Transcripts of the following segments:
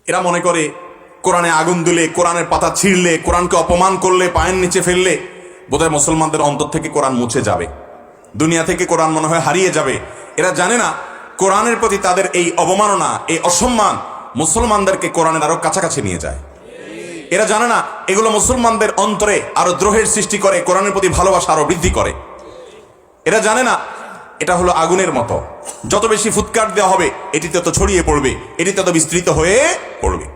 এরা মনে করে কোরআনে আগুন দিলে, কোরআনের পাতা ছিঁড়লে, কোরআনকে অপমান করলে, পায়ের নিচে ফেললে বোধহয় মুসলমানদের অন্তর থেকে কোরআন মুছে যাবে, দুনিয়া থেকে কোরআন মনে হয় হারিয়ে যাবে। এরা জানে না কোরআনের প্রতি তাদের এই অবমাননা, এই অসম্মান মুসলমানদেরকে কোরআনের আরো কাছাকাছি নিয়ে যায়। এরা জানে না এগুলো মুসলমানদের অন্তরে আরো দ্রোহের সৃষ্টি করে, কোরআনের প্রতি ভালোবাসা আরো বৃদ্ধি করে। এরা জানে না এটা হলো আগুনের মতো, যত বেশি ফুৎকার দেওয়া হবে এটি তত ছড়িয়ে পড়বে, এটি তত বিস্তৃত হয়ে পড়বে।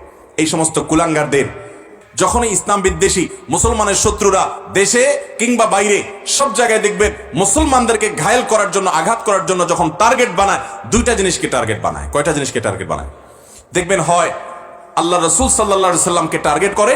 এই সমস্ত কুলাঙ্গারদের যখনই ইসলাম বিদ্বেষী মুসলমানের শত্রুরা দেশে কিংবা বাইরে সব জায়গায় দেখবেন মুসলমানদেরকে ঘায়েল করার জন্য, আঘাত করার জন্য যখন টার্গেট বানায়, দুইটা জিনিসকে টার্গেট বানায়। কয়টা জিনিসকে টার্গেট বানায়? দেখবেন হয় আল্লাহ রসুল সাল্লাল্লাহু আলাইহি সাল্লামকে টার্গেট করে,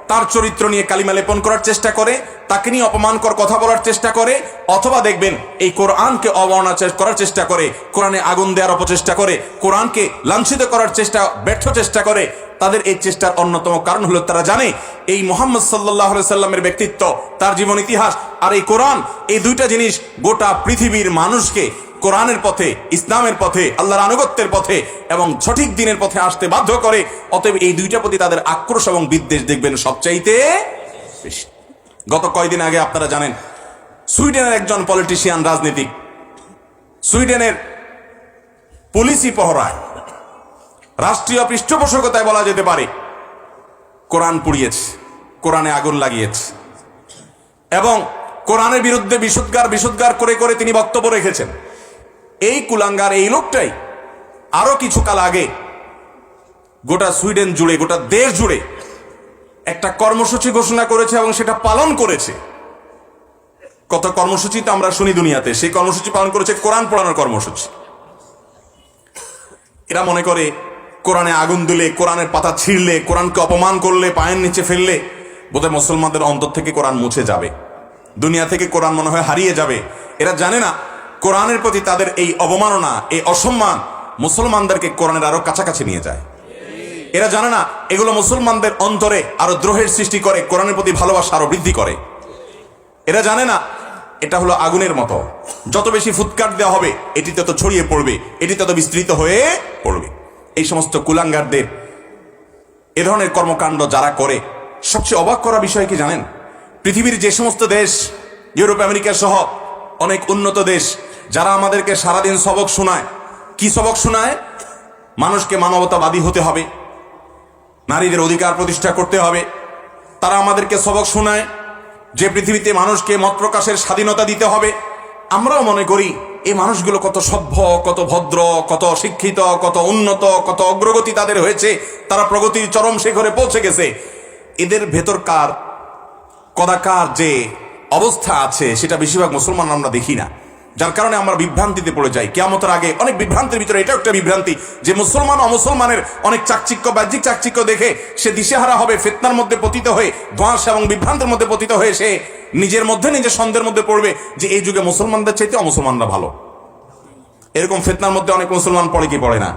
তার চরিত্র নিয়ে কালিমা লেপন করার চেষ্টা করে, তাকে নিয়ে অপমানকর কথা বলার চেষ্টা করে, অথবা দেখবেন এই কোরআনকে অবমাননা করার চেষ্টা করে, কোরআনে আগুন দেওয়ার অপচেষ্টা করে, কোরআনকে লাঞ্ছিত করার চেষ্টা, ব্যর্থ চেষ্টা করে। তাদের এই চেষ্টার অন্যতম কারণ হলো তারা জানে এই মুহাম্মদ সাল্লাল্লাহু আলাইহি সাল্লামের ব্যক্তিত্ব, তার জীবন ইতিহাস আর এই কোরআন, এই দুইটা জিনিস গোটা পৃথিবীর মানুষকে কোরআনের পথে, ইসলামের পথে, আল্লাহর আনুগত্যের পথে এবং সঠিক দিনের পথে আসতে বাধ্য করে। অতএব এই দুইটার প্রতি তাদের আক্রোশ এবং বিদ্বেষ দেখবেন সবচাইতে বেশি। গত কয়েকদিন আগে আপনারা জানেন সুইডেনের একজন পলিটিশিয়ান, রাজনীতিক, সুইডেনের পুলিশি পহরায়, রাষ্ট্রীয় পৃষ্ঠপোষকতায় বলা যেতে পারে, কোরআন পুড়িয়েছে, কোরআনে আগুন লাগিয়েছে এবং কোরআনের বিরুদ্ধে বিশুদ্গার করে করে তিনি বক্তব্য রেখেছেন। এই কুলাঙ্গার, এই লোকটাই আরো কিছুকাল আগে গোটা সুইডেন জুড়ে, গোটা দেশ জুড়ে একটা কর্মসূচি ঘোষণা করেছে এবং সেটা পালন করেছে। কত কর্মসূচি তো আমরা শুনি দুনিয়াতে, সেই কর্মসূচি পালন করেছে কোরআন পড়ানোর কর্মসূচি। এরা মনে করে কোরআনে আগুন দিলে, কোরআনের পাতা ছিঁড়লে, কোরআনকে অপমান করলে, পায়ের নিচে ফেললে বোধহয় মুসলমানদের অন্তর থেকে কোরআন মুছে যাবে, দুনিয়া থেকে কোরআন মনে হয় হারিয়ে যাবে। এরা জানে না কোরআনের প্রতি তাদের এই অবমাননা, এই অসম্মান মুসলমানদেরকে কোরআনের আরো কাছাকাছি নিয়ে যায়। এরা জানে না এগুলো মুসলমানদের অন্তরে আরো দ্রোহের সৃষ্টি করে, কোরআনের প্রতি ভালোবাসা আরো বৃদ্ধি করে। এরা জানে না এটা হলো আগুনের মতো, যত বেশি ফুৎকার দেওয়া হবে এটি তত ছড়িয়ে পড়বে, এটি তত বিস্তৃত হয়ে পড়বে। এই সমস্ত কুলাঙ্গারদের এ ধরনের কর্মকাণ্ড যারা করে, সবচেয়ে অবাক করা বিষয় কি জানেন? পৃথিবীর যে সমস্ত দেশ, ইউরোপ, আমেরিকা সহ অনেক উন্নত দেশ, যারা আমাদেরকে সারাদিন সবক শোনায়, কি সবক শোনায়? মানুষকে মানবতাবাদী হতে হবে, নারীদের অধিকার প্রতিষ্ঠা করতে হবে। তারা আমাদেরকে সবক শোনায় যে পৃথিবীতে মানুষকে মত প্রকাশের স্বাধীনতা দিতে হবে। আমরাও মনে করি এই মানুষগুলো কত সভ্য, কত ভদ্র, কত শিক্ষিত, কত উন্নত, কত অগ্রগতি তাদের হয়েছে, তারা প্রগতির চরম শিখরে পৌঁছে গেছে। এদের ভেতরকার কদাকার যে অবস্থা আছে সেটা বেশিরভাগ মুসলমান আমরা দেখি না, যার কারণে আমরা বিভ্রান্তিতে পড়ে যাই। কিয়ামতের আগে অনেক বিভ্রান্তির ভিতরে এটা একটা বিভ্রান্তি যে মুসলমান অমুসলমানের অনেক চাকচিক্য, বাহ্যিক চাকচিক্য দেখে সে দিশেহারা হবে, ফিতনার মধ্যে পতিত হয়ে, ধোঁয়াশ এবং বিভ্রান্তের মধ্যে পতিত হয়ে সে নিজের মধ্যে নিজের সন্দেহের মধ্যে পড়বে যে এই যুগে মুসলমানদের চাইতে অমুসলমানরা ভালো। এরকম ফিতনার মধ্যে অনেক মুসলমান পড়ে কি পড়ে না?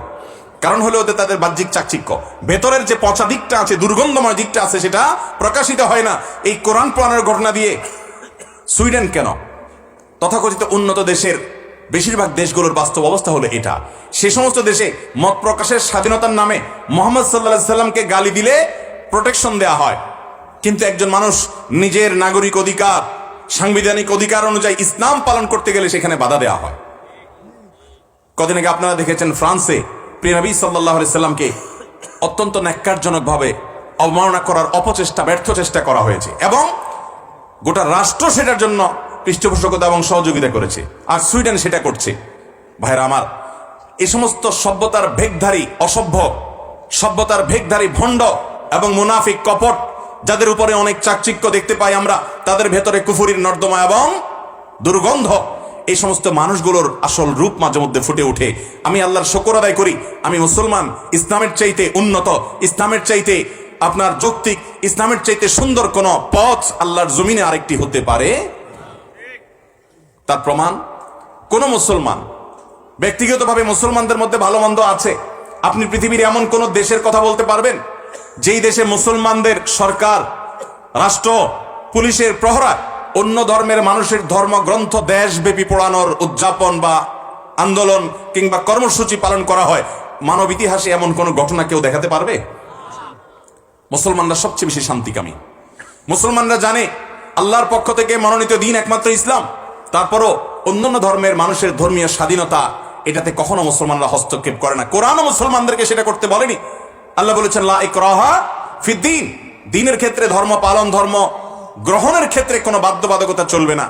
কারণ হলো ওদের তাদের বাহ্যিক চাকচিক্য, ভেতরের যে পচা দিকটা আছে, দুর্গন্ধময় দিকটা আছে, সেটা প্রকাশিত হয় না। এই কোরআন পড়ানোর ঘটনা দিয়ে সুইডেন কেন, তথাকথিত উন্নত দেশের বেশিরভাগ দেশগুলোর বাস্তব অবস্থা হলো এটা। সে সমস্ত দেশে মত প্রকাশের স্বাধীনতার নামে মুহাম্মদ সাল্লাল্লাহু আলাইহি সাল্লামকে গালি দিলে প্রোটেকশন দেয়া হয়, কিন্তু একজন মানুষ নিজের নাগরিক অধিকার, সাংবিধানিক অধিকার অনুযায়ী ইসলাম পালন করতে গেলে সেখানে বাধা দেওয়া হয়। কদিন আগে আপনারা দেখেছেন ফ্রান্সে প্রিয় নবী সাল্লাল্লাহু আলাইহি সাল্লামকে অত্যন্ত ন্যাক্কারজনকভাবে অবমাননা করার অপচেষ্টা, ব্যর্থ চেষ্টা করা হয়েছে এবং গোটা রাষ্ট্র সেটার জন্য পৃষ্ঠপোষকতা এবং সহযোগিতা করেছে, আর সুইডেন সেটা করছে। ভাইরা আমার, এই সমস্ত সভ্যতার ভেগধারী, অসভ্য সভ্যতার ভেগধারী ভণ্ড এবং মুনাফিক কপট, যাদের উপরে অনেক চাকচিক্য দেখতে পাই আমরা, তাদের ভেতরে কুফুরির নর্দমা এবং দুর্গন্ধ, এই সমস্ত মানুষগুলোর আসল রূপ মাঝে মধ্যে ফুটে ওঠে। আমি আল্লাহর শুকর আদায় করি, আমি মুসলমান। ইসলামের চাইতে উন্নত, ইসলামের চাইতে আপনার যৌক্তিক, ইসলামের চাইতে সুন্দর কোন পথ আল্লাহর জমিনে আরেকটি হতে পারে? তার প্রমাণ কোন মুসলমান, ব্যক্তিগতভাবে মুসলমানদের মধ্যে ভালো মন্দ আছে, আপনি পৃথিবীর এমন কোন দেশের কথা বলতে পারবেন যেই দেশে মুসলমানদের সরকার, রাষ্ট্র, পুলিশের প্রহরা অন্য ধর্মের মানুষের ধর্মগ্রন্থ দেশব্যাপী পড়ানোর উদযাপন বা আন্দোলন কিংবা কর্মসূচি পালন করা হয়? মানব ইতিহাসে এমন কোন ঘটনা কেউ দেখাতে পারবে? মুসলমানরা সবচেয়ে বেশি শান্তিকামী। মুসলমানরা জানে আল্লাহর পক্ষ থেকে মনোনীত দিন একমাত্র ইসলাম। তারপরও অন্যান্য ধর্মের মানুষের ধর্মীয় স্বাধীনতা, এটাতে কখনো মুসলমানরা হস্তক্ষেপ করে না। কোরআনও মুসলমানদেরকে সেটা করতে বলেনি। আল্লাহ বলেছেন লা ইকরাহা ফিদ্দীন, দ্বীনের ক্ষেত্রে, ধর্ম পালন, ধর্ম গ্রহণের ক্ষেত্রে কোনো বাধ্যবাধকতা চলবে না।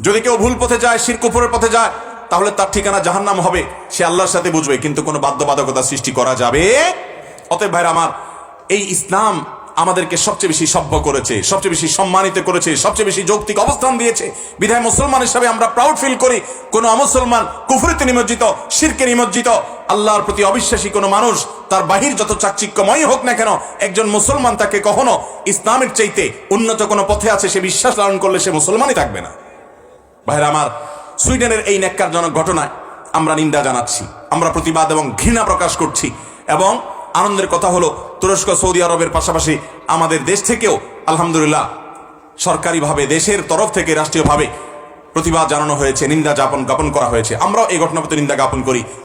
যদি কেউ ভুল পথে যায়, শিরক কুফরের পথে যায়, তাহলে তার ঠিকানা জাহান্নাম হবে, সে আল্লাহর সাথে বুঝবে, কিন্তু কোনো বাধ্যবাধকতা সৃষ্টি করা যাবে। অতএব ভাইরা আমার, এই ইসলাম আমাদেরকে সবচেয়ে বেশি সভ্য করেছে, সবচেয়ে বেশি সম্মানিত করেছে, সবচেয়ে বেশি যৌক্তিক অবস্থান দিয়েছে। বিধায় মুসলমান হিসাবে আমরা প্রাউড ফিল করি। কোন অমুসলমান কুফরিতে নিমজ্জিত, শিরকে নিমজ্জিত, আল্লাহর প্রতি অবিশ্বাসী কোন মানুষ, তার বাহির যত চাকচিক্যময় হোক না কেন, একজন মুসলমান তাকে কখনো ইসলামের চাইতে উন্নত কোনো পথে আছে সে বিশ্বাস লালন করলে সে মুসলমানই থাকবে না। ভাইরা আমার, সুইডেনের এই ন্যাক্কারজনক ঘটনায় আমরা নিন্দা জানাচ্ছি, আমরা প্রতিবাদ এবং ঘৃণা প্রকাশ করছি। এবং আনন্দের কথা হলো, তুরস্ক, সৌদি আরবের পাশাপাশি আমাদের দেশ থেকেও আলহামদুলিল্লাহ সরকারিভাবে, দেশের তরফ থেকে রাষ্ট্রীয়ভাবে প্রতিবাদ জানানো হয়েছে, নিন্দা জ্ঞাপন করা হয়েছে। আমরাও এই ঘটনার প্রতি নিন্দা জ্ঞাপন করি।